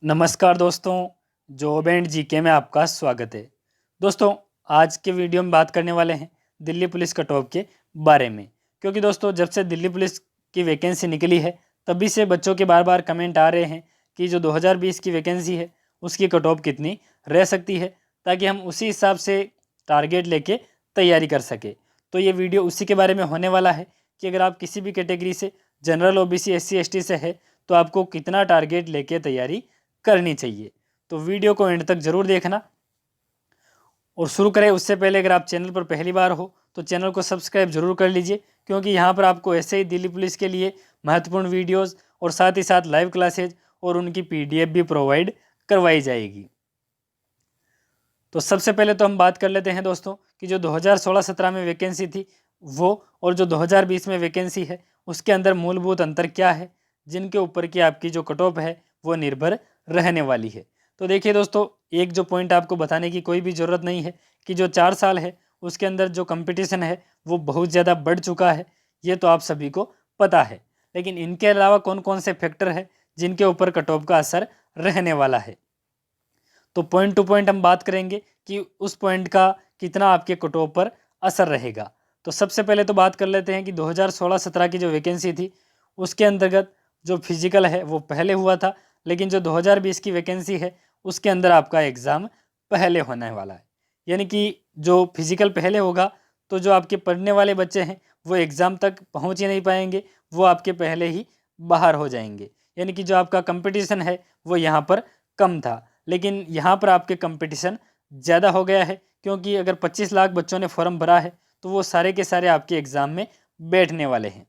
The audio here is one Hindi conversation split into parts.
नमस्कार दोस्तों, जॉब एंड जीके में आपका स्वागत है। दोस्तों, आज के वीडियो में बात करने वाले हैं दिल्ली पुलिस कट ऑफ के बारे में। क्योंकि दोस्तों, जब से दिल्ली पुलिस की वैकेंसी निकली है तभी से बच्चों के बार बार कमेंट आ रहे हैं कि जो 2020 की वैकेंसी है उसकी कट ऑफ कितनी रह सकती है, ताकि हम उसी हिसाब से टारगेट लेके तैयारी कर सके। तो ये वीडियो उसी के बारे में होने वाला है कि अगर आप किसी भी कैटेगरी से, जनरल, ओबीसी, एससी, एसटी से है तो आपको कितना टारगेट लेके तैयारी करनी चाहिए। तो वीडियो को एंड तक जरूर देखना। और शुरू करें उससे पहले अगर आप चैनल पर पहली बार हो तो चैनल को सब्सक्राइब जरूर कर लीजिए, क्योंकि यहाँ पर आपको ऐसे ही दिल्ली पुलिस के लिए महत्वपूर्ण वीडियोस और साथ ही साथ लाइव क्लासेज और उनकी पीडीएफ भी प्रोवाइड करवाई जाएगी। तो सबसे पहले तो हम बात कर लेते हैं दोस्तों कि जो 2016-17 में वैकेंसी थी वो और जो 2020 में वैकेंसी है उसके अंदर मूलभूत अंतर क्या है, जिनके ऊपर की आपकी जो कट ऑफ है वो निर्भर रहने वाली है। तो देखिए दोस्तों, एक जो पॉइंट आपको बताने की कोई भी ज़रूरत नहीं है कि जो 4 साल है उसके अंदर जो कंपटीशन है वो बहुत ज़्यादा बढ़ चुका है, ये तो आप सभी को पता है। लेकिन इनके अलावा कौन कौन से फैक्टर है जिनके ऊपर कट ऑफ का असर रहने वाला है, तो पॉइंट टू पॉइंट हम बात करेंगे कि उस पॉइंट का कितना आपके कट ऑफ पर असर रहेगा। तो सबसे पहले तो बात कर लेते हैं कि 2016-17 की जो वैकेंसी थी उसके अंतर्गत जो फिजिकल है वो पहले हुआ था, लेकिन जो 2020 की वैकेंसी है उसके अंदर आपका एग्ज़ाम पहले होने वाला है। यानी कि जो फिजिकल पहले होगा तो जो आपके पढ़ने वाले बच्चे हैं वो एग्ज़ाम तक पहुंच ही नहीं पाएंगे, वो आपके पहले ही बाहर हो जाएंगे। यानी कि जो आपका कंपटीशन है वो यहाँ पर कम था, लेकिन यहाँ पर आपके कंपटीशन ज़्यादा हो गया है, क्योंकि अगर 25 लाख बच्चों ने फॉर्म भरा है तो वो सारे के सारे आपके एग्ज़ाम में बैठने वाले हैं।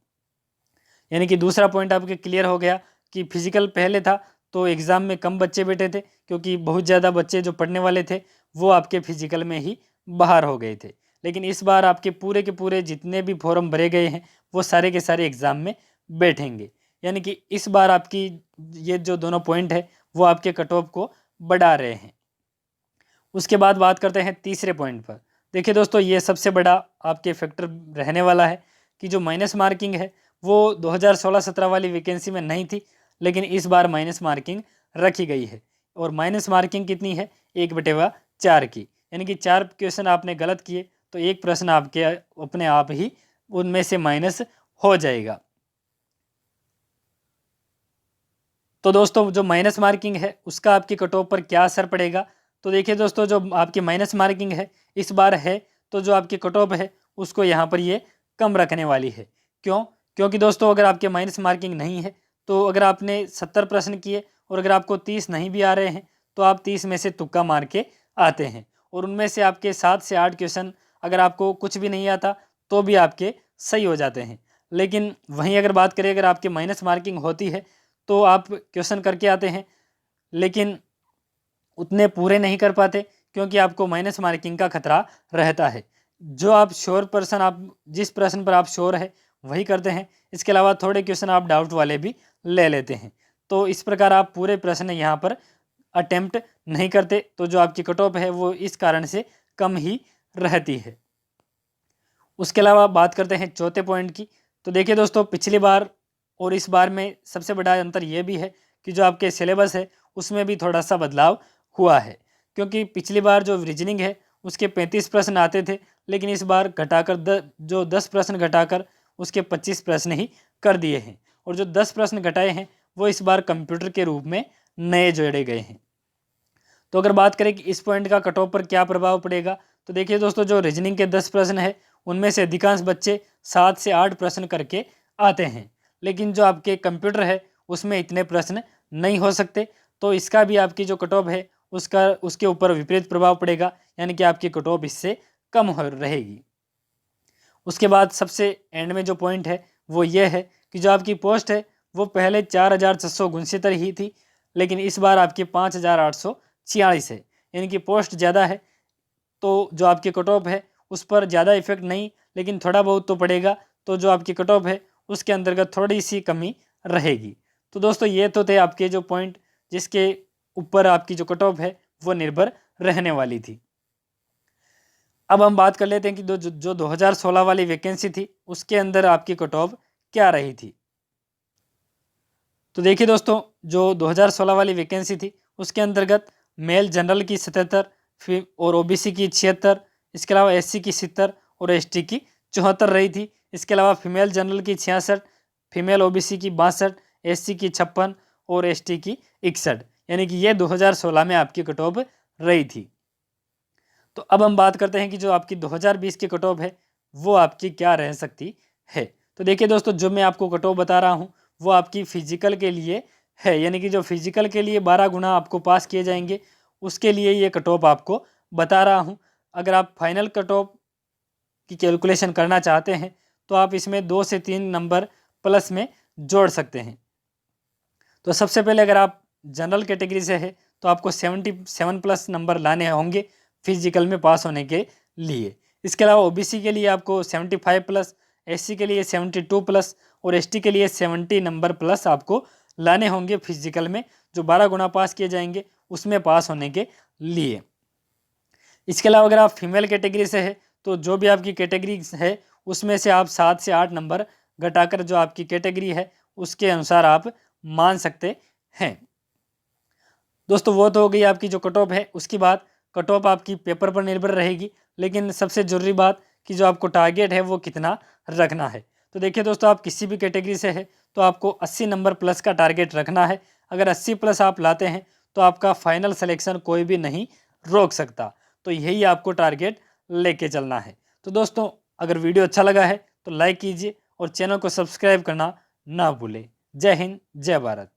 यानी कि दूसरा पॉइंट आपके क्लियर हो गया कि फिजिकल पहले था तो एग्ज़ाम में कम बच्चे बैठे थे, क्योंकि बहुत ज़्यादा बच्चे जो पढ़ने वाले थे वो आपके फिजिकल में ही बाहर हो गए थे। लेकिन इस बार आपके पूरे के पूरे जितने भी फॉर्म भरे गए हैं वो सारे के सारे एग्ज़ाम में बैठेंगे। यानी कि इस बार आपकी ये जो दोनों पॉइंट है वो आपके कट ऑफ को बढ़ा रहे हैं। उसके बाद बात करते हैं तीसरे पॉइंट पर। देखिए दोस्तों, ये सबसे बड़ा आपके फैक्टर रहने वाला है कि जो माइनस मार्किंग है वो 2016-17 वाली वैकेंसी में नहीं थी, लेकिन इस बार माइनस मार्किंग रखी गई है। और माइनस मार्किंग कितनी है? 1/4 की। यानी कि 4 क्वेश्चन आपने गलत किए तो एक प्रश्न आपके अपने आप ही उनमें से माइनस हो जाएगा। तो दोस्तों, जो माइनस मार्किंग है उसका आपकी कट ऑफ पर क्या असर पड़ेगा? तो देखिए दोस्तों, जो आपकी माइनस मार्किंग है इस बार है तो जो आपकी कट ऑफ है उसको यहाँ पर ये कम रखने वाली है। क्यों? क्योंकि दोस्तों, अगर आपके माइनस मार्किंग नहीं है तो अगर आपने 70 प्रश्न किए और अगर आपको 30 नहीं भी आ रहे हैं तो आप 30 में से तुक्का मार के आते हैं, और उनमें से आपके 7 से 8 क्वेश्चन अगर आपको कुछ भी नहीं आता तो भी आपके सही हो जाते हैं। लेकिन वहीं अगर बात करें, अगर आपकी माइनस मार्किंग होती है तो आप क्वेश्चन करके आते हैं लेकिन उतने पूरे नहीं कर पाते, क्योंकि आपको माइनस मार्किंग का खतरा रहता है। जो आप श्योर पर्सन, आप जिस प्रश्न पर आप श्योर है वही करते हैं, इसके अलावा थोड़े क्वेश्चन आप डाउट वाले भी ले लेते हैं। तो इस प्रकार आप पूरे प्रश्न यहाँ पर अटेम्प्ट नहीं करते, तो जो आपकी कट ऑफ है वो इस कारण से कम ही रहती है। उसके अलावा बात करते हैं चौथे पॉइंट की। तो देखिए दोस्तों, पिछली बार और इस बार में सबसे बड़ा अंतर ये भी है कि जो आपके सिलेबस है उसमें भी थोड़ा सा बदलाव हुआ है। क्योंकि पिछली बार जो रीजनिंग है उसके 35 प्रश्न आते थे, लेकिन इस बार घटाकर जो 10 प्रश्न घटाकर उसके 25 प्रश्न ही कर दिए हैं। और जो 10 प्रश्न घटाए हैं वो इस बार कंप्यूटर के रूप में नए जोड़े गए हैं। तो अगर बात करें कि इस पॉइंट का कट ऑफ पर क्या प्रभाव पड़ेगा, तो देखिए दोस्तों, जो रीजनिंग के 10 प्रश्न है उनमें से अधिकांश बच्चे 7 से 8 प्रश्न करके आते हैं, लेकिन जो आपके कंप्यूटर है उसमें इतने प्रश्न नहीं हो सकते। तो इसका भी आपकी जो कट ऑफ है उसका उसके ऊपर विपरीत प्रभाव पड़ेगा, यानी कि आपकी कट ऑफ इससे कम हो रहेगी। उसके बाद सबसे एंड में जो पॉइंट है वो ये है कि जो आपकी पोस्ट है वो पहले 4,669 ही थी, लेकिन इस बार आपकी 5,846 है। यानी कि पोस्ट ज़्यादा है तो जो आपकी कट ऑफ है उस पर ज़्यादा इफेक्ट नहीं, लेकिन थोड़ा बहुत तो पड़ेगा। तो जो आपकी कट ऑफ है उसके अंतर्गत थोड़ी सी कमी रहेगी। तो दोस्तों, ये तो थे आपके जो पॉइंट जिसके ऊपर आपकी जो कट ऑफ है वो निर्भर रहने वाली थी। अब हम बात कर लेते हैं कि जो 2016 वाली वैकेंसी थी उसके अंदर आपकी कट ऑफ क्या रही थी। तो देखिए दोस्तों, जो 2016 वाली वैकेंसी थी उसके अंतर्गत मेल जनरल की 77 और ओबीसी की 76, इसके अलावा एससी की 70 और एसटी की 74 रही थी। इसके अलावा फीमेल जनरल की 66, फीमेल ओबीसी की 62, एससी की 56 और एसटी की 61, यानी कि ये 2016 में आपकी कट ऑफ रही थी। तो अब हम बात करते हैं कि जो आपकी 2020 की कट ऑफ है वो आपकी क्या रह सकती है। तो देखिए दोस्तों, जो मैं आपको कट ऑफ बता रहा हूँ वो आपकी फिजिकल के लिए है, यानी कि जो फिजिकल के लिए 12 गुना आपको पास किए जाएंगे उसके लिए ये कट ऑफ आपको बता रहा हूँ। अगर आप फाइनल कट ऑफ की कैलकुलेशन करना चाहते हैं तो आप इसमें 2 से 3 नंबर प्लस में जोड़ सकते हैं। तो सबसे पहले अगर आप जनरल कैटेगरी से है तो आपको 77 प्लस नंबर लाने होंगे फिजिकल में पास होने के लिए। इसके अलावा ओबीसी के लिए आपको 75 प्लस, एससी के लिए 72 प्लस और एसटी के लिए 70 नंबर प्लस आपको लाने होंगे फिजिकल में, जो 12 गुना पास किए जाएंगे उसमें पास होने के लिए। इसके अलावा अगर आप फीमेल कैटेगरी से है तो जो भी आपकी कैटेगरी है उसमें से आप 7 से 8 नंबर घटाकर जो आपकी कैटेगरी है उसके अनुसार आप मान सकते हैं। दोस्तों, वो तो हो गई आपकी जो कट ऑफ है। उसके बाद कट ऑफ आपकी पेपर पर निर्भर रहेगी, लेकिन सबसे ज़रूरी बात कि जो आपको टारगेट है वो कितना रखना है। तो देखिए दोस्तों, आप किसी भी कैटेगरी से है तो आपको 80 नंबर प्लस का टारगेट रखना है। अगर 80 प्लस आप लाते हैं तो आपका फाइनल सिलेक्शन कोई भी नहीं रोक सकता। तो यही आपको टारगेट लेके चलना है। तो दोस्तों, अगर वीडियो अच्छा लगा है तो लाइक कीजिए और चैनल को सब्सक्राइब करना ना भूलें। जय हिंद, जय भारत।